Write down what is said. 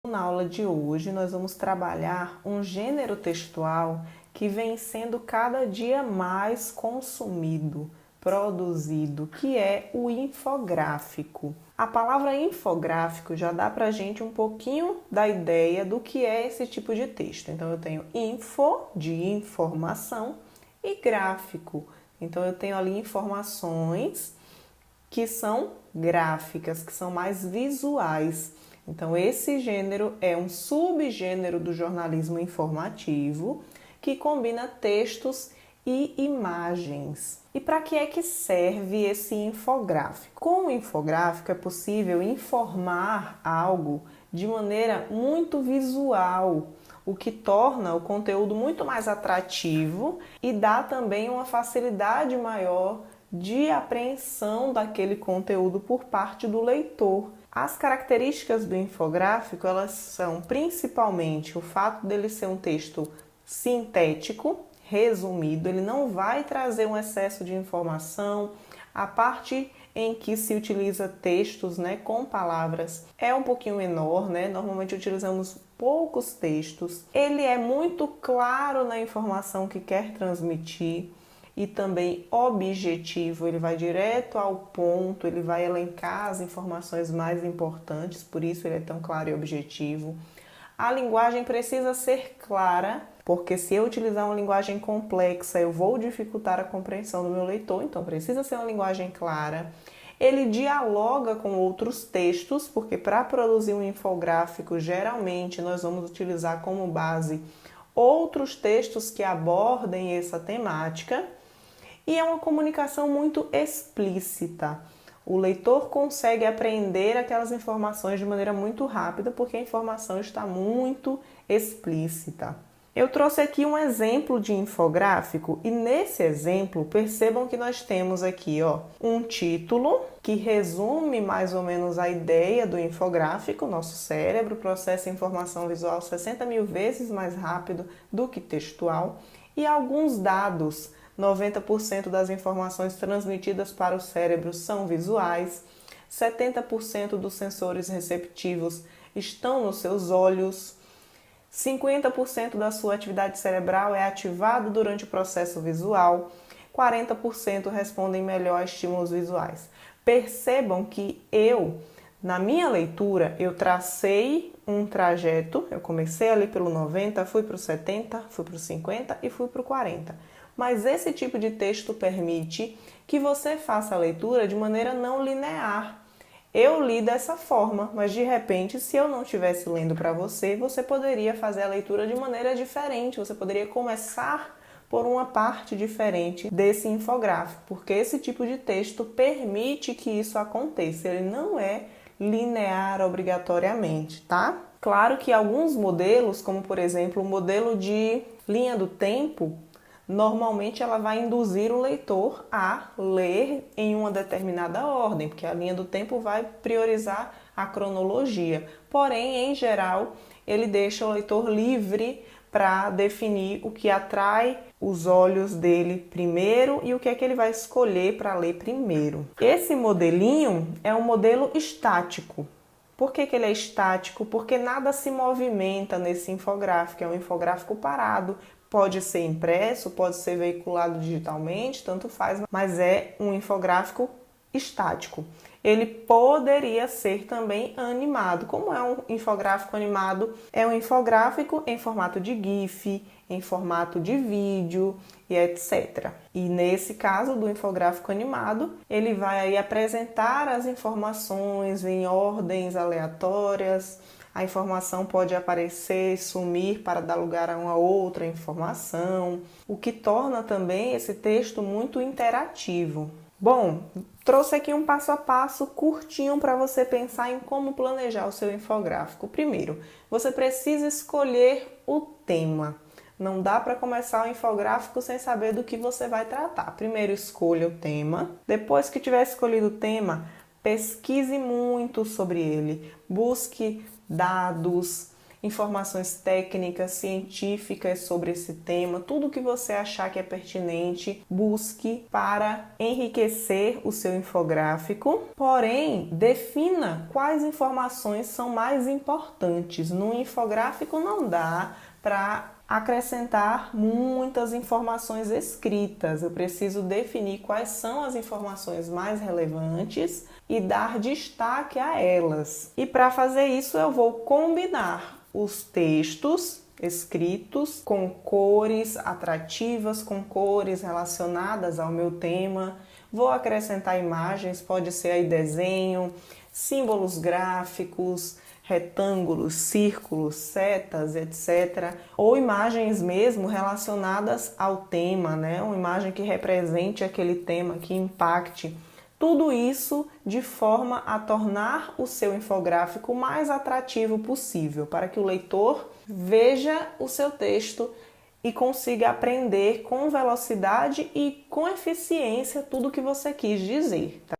Na aula de hoje, nós vamos trabalhar um gênero textual que vem sendo cada dia mais consumido, produzido, que é o infográfico. A palavra infográfico já dá pra gente um pouquinho da ideia do que é esse tipo de texto. Então, eu tenho info, de informação, e gráfico. Então, eu tenho ali informações que são gráficas, que são mais visuais. Então, esse gênero é um subgênero do jornalismo informativo que combina textos e imagens. E para que é que serve esse infográfico? Com o infográfico é possível informar algo de maneira muito visual, o que torna o conteúdo muito mais atrativo e dá também uma facilidade maior de apreensão daquele conteúdo por parte do leitor. As características do infográfico, elas são principalmente o fato dele ser um texto sintético, resumido, ele não vai trazer um excesso de informação. A parte em que se utiliza textos, com palavras é um pouquinho menor, Normalmente utilizamos poucos textos. Ele é muito claro na informação que quer transmitir e também objetivo, ele vai direto ao ponto, ele vai elencar as informações mais importantes, por isso ele é tão claro e objetivo. A linguagem precisa ser clara, porque se eu utilizar uma linguagem complexa, eu vou dificultar a compreensão do meu leitor, então precisa ser uma linguagem clara. Ele dialoga com outros textos, porque para produzir um infográfico, geralmente nós vamos utilizar como base outros textos que abordem essa temática. E é uma comunicação muito explícita. O leitor consegue aprender aquelas informações de maneira muito rápida, porque a informação está muito explícita. Eu trouxe aqui um exemplo de infográfico e nesse exemplo percebam que nós temos aqui um título que resume mais ou menos a ideia do infográfico. Nosso cérebro processa informação visual 60 mil vezes mais rápido do que textual e alguns dados. 90% das informações transmitidas para o cérebro são visuais, 70% dos sensores receptivos estão nos seus olhos, 50% da sua atividade cerebral é ativado durante o processo visual, 40% respondem melhor a estímulos visuais. Percebam que na minha leitura, eu tracei um trajeto, eu comecei ali pelo 90, fui para o 70, fui para o 50 e fui para o 40. Mas esse tipo de texto permite que você faça a leitura de maneira não linear. Eu li dessa forma, mas de repente, se eu não estivesse lendo para você, você poderia fazer a leitura de maneira diferente. Você poderia começar por uma parte diferente desse infográfico, porque esse tipo de texto permite que isso aconteça. Ele não é linear obrigatoriamente, tá? Claro que alguns modelos, como por exemplo o modelo de linha do tempo, normalmente ela vai induzir o leitor a ler em uma determinada ordem, porque a linha do tempo vai priorizar a cronologia. Porém, em geral, ele deixa o leitor livre para definir o que atrai os olhos dele primeiro e o que é que ele vai escolher para ler primeiro. Esse modelinho é um modelo estático. Por que ele é estático? Porque nada se movimenta nesse infográfico, é um infográfico parado. Pode ser impresso, pode ser veiculado digitalmente, tanto faz, mas é um infográfico estático. Ele poderia ser também animado. Como é um infográfico animado? É um infográfico em formato de GIF, em formato de vídeo e etc. E nesse caso do infográfico animado, ele vai aí apresentar as informações em ordens aleatórias. A informação pode aparecer e sumir para dar lugar a uma outra informação, o que torna também esse texto muito interativo. Bom, trouxe aqui um passo a passo curtinho para você pensar em como planejar o seu infográfico. Primeiro, você precisa escolher o tema. Não dá para começar o infográfico sem saber do que você vai tratar. Primeiro, escolha o tema. Depois que tiver escolhido o tema, pesquise muito sobre ele. Busque dados, informações técnicas, científicas sobre esse tema, tudo que você achar que é pertinente, busque para enriquecer o seu infográfico. Porém, defina quais informações são mais importantes. No infográfico não dá para acrescentar muitas informações escritas. Eu preciso definir quais são as informações mais relevantes e dar destaque a elas. E para fazer isso, eu vou combinar os textos escritos com cores atrativas, com cores relacionadas ao meu tema. Vou acrescentar imagens, pode ser aí desenho, símbolos gráficos, retângulos, círculos, setas, etc. Ou imagens mesmo relacionadas ao tema, né? Uma imagem que represente aquele tema, que impacte. Tudo isso de forma a tornar o seu infográfico o mais atrativo possível, para que o leitor veja o seu texto e consiga aprender com velocidade e com eficiência tudo o que você quis dizer, tá?